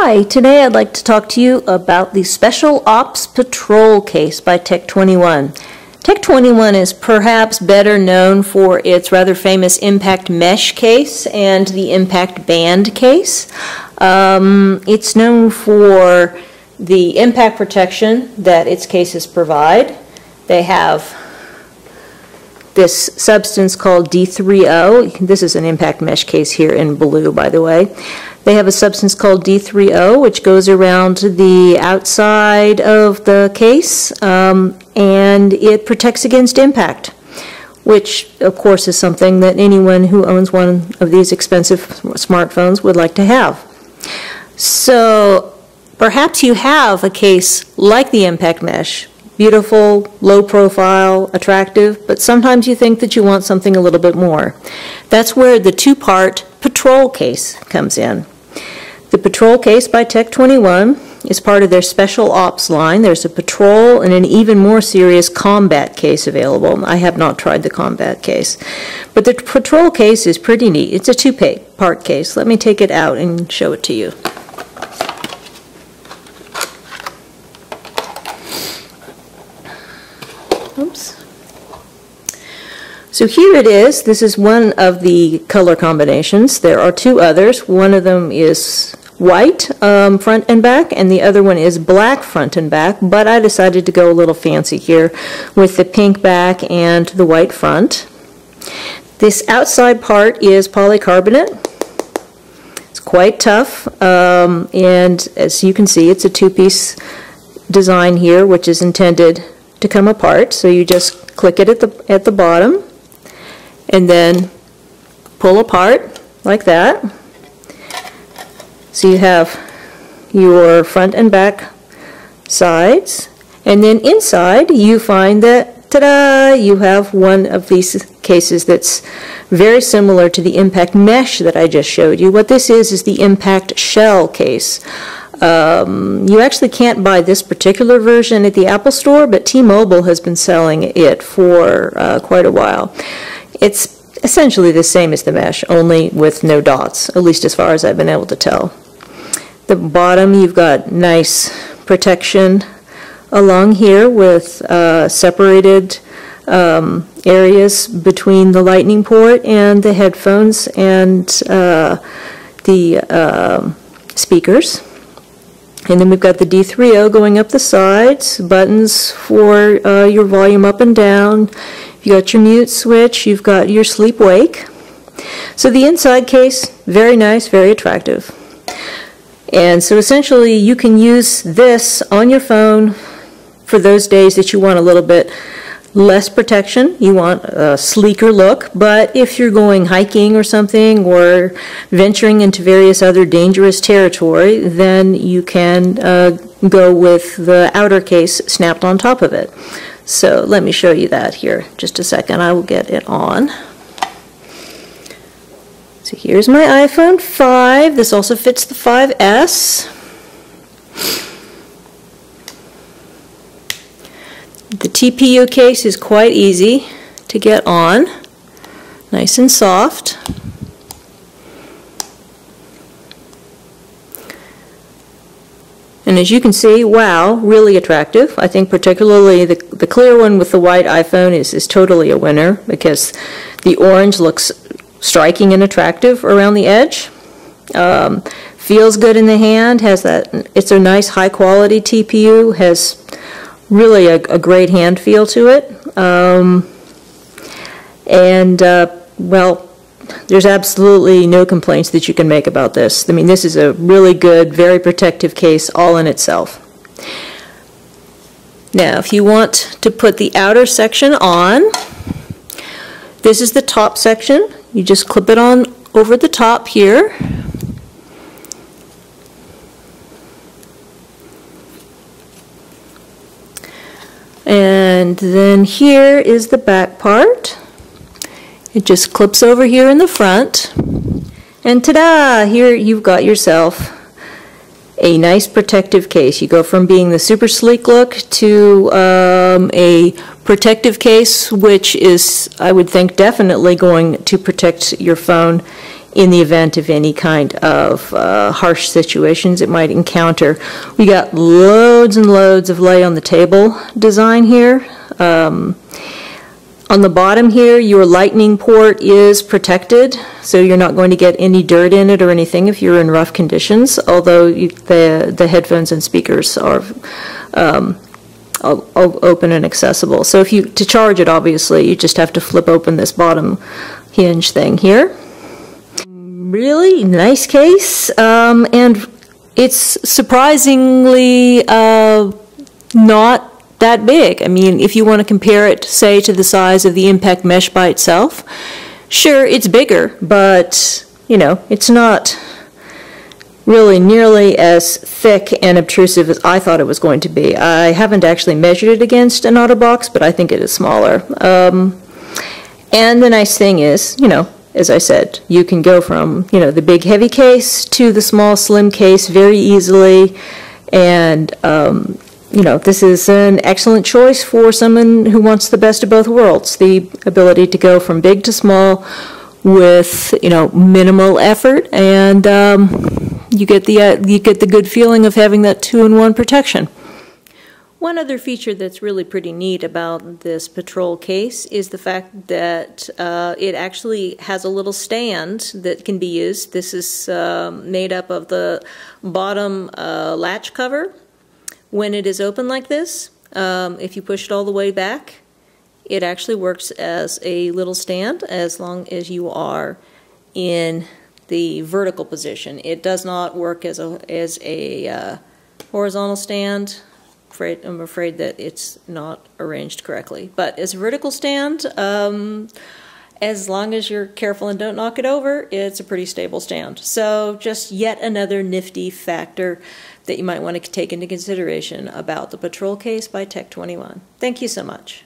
Hi, today I'd like to talk to you about the Special Ops Patrol case by Tech21. Tech21 is perhaps better known for its rather famous impact mesh case and the impact band case. It's known for the impact protection that its cases provide. They have this substance called D3O. This is an impact mesh case here in blue, by the way. They have a substance called D3O, which goes around the outside of the case, and it protects against impact, which, of course, is something that anyone who owns one of these expensive smartphones would like to have. So perhaps you have a case like the impact mesh, beautiful, low profile, attractive, but sometimes you think that you want something a little bit more. That's where the two-part Patrol case comes in. The Patrol case by Tech21 is part of their Special Ops line. There's a Patrol and an even more serious Combat case available. I have not tried the Combat case. But the Patrol case is pretty neat. It's a two-part case. Let me take it out and show it to you. Oops. So here it is. This is one of the color combinations. There are two others. One of them is white front and back, and the other one is black front and back, but I decided to go a little fancy here with the pink back and the white front. This outside part is polycarbonate. It's quite tough, and as you can see, it's a two-piece design here, which is intended to come apart. So you just click it at the bottom and then pull apart like that. So you have your front and back sides, and then inside you find that, ta-da, you have one of these cases that's very similar to the impact mesh that I just showed you. What this is the impact shell case. You actually can't buy this particular version at the Apple Store, but T-Mobile has been selling it for quite a while. It's essentially the same as the mesh, only with no dots, at least as far as I've been able to tell. The bottom, you've got nice protection along here with separated areas between the lightning port and the headphones and the speakers. And then we've got the D3O going up the sides, buttons for your volume up and down. You've got your mute switch, you've got your sleep-wake. So the inside case, very nice, very attractive. And so essentially you can use this on your phone for those days that you want a little bit less protection, you want a sleeker look, but if you're going hiking or something or venturing into various other dangerous territory, then you can go with the outer case snapped on top of it. So let me show you that here. Just a second, I will get it on. So here's my iPhone 5. This also fits the 5S. The TPU case is quite easy to get on, nice and soft. And as you can see, wow, really attractive. I think particularly the clear one with the white iPhone is totally a winner because the orange looks striking and attractive around the edge. Feels good in the hand, has that, it's a nice high quality TPU, has really a great hand feel to it. Well, there's absolutely no complaints that you can make about this. I mean, this is a really good, very protective case all in itself. Now, if you want to put the outer section on, this is the top section. You just clip it on over the top here. And then here is the back part. It just clips over here in the front. And ta-da! Here you've got yourself a nice protective case. You go from being the super sleek look to a protective case, which is, I would think, definitely going to protect your phone in the event of any kind of harsh situations it might encounter. We got loads and loads of lay on the table design here. On the bottom here, your lightning port is protected, so you're not going to get any dirt in it or anything if you're in rough conditions, although the headphones and speakers are open and accessible. So to charge it, obviously, you just have to flip open this bottom hinge thing here. Really nice case, and it's surprisingly not that big. I mean, if you want to compare it, say, to the size of the Impact Mesh by itself, sure, it's bigger, but, you know, it's not really nearly as thick and obtrusive as I thought it was going to be. I haven't actually measured it against an OtterBox, but I think it is smaller. And the nice thing is, you know, as I said, you can go from, you know, the big heavy case to the small slim case very easily, and you know, this is an excellent choice for someone who wants the best of both worlds, the ability to go from big to small with, you know, minimal effort, and you get the good feeling of having that two-in-one protection. One other feature that's really pretty neat about this Patrol case is the fact that it actually has a little stand that can be used. This is made up of the bottom latch cover. When it is open like this, if you push it all the way back, it actually works as a little stand as long as you are in the vertical position. It does not work as a horizontal stand. I'm afraid that it's not arranged correctly. But as a vertical stand, as long as you're careful and don't knock it over, it's a pretty stable stand. So just yet another nifty factor that you might want to take into consideration about the Patrol case by Tech21. Thank you so much.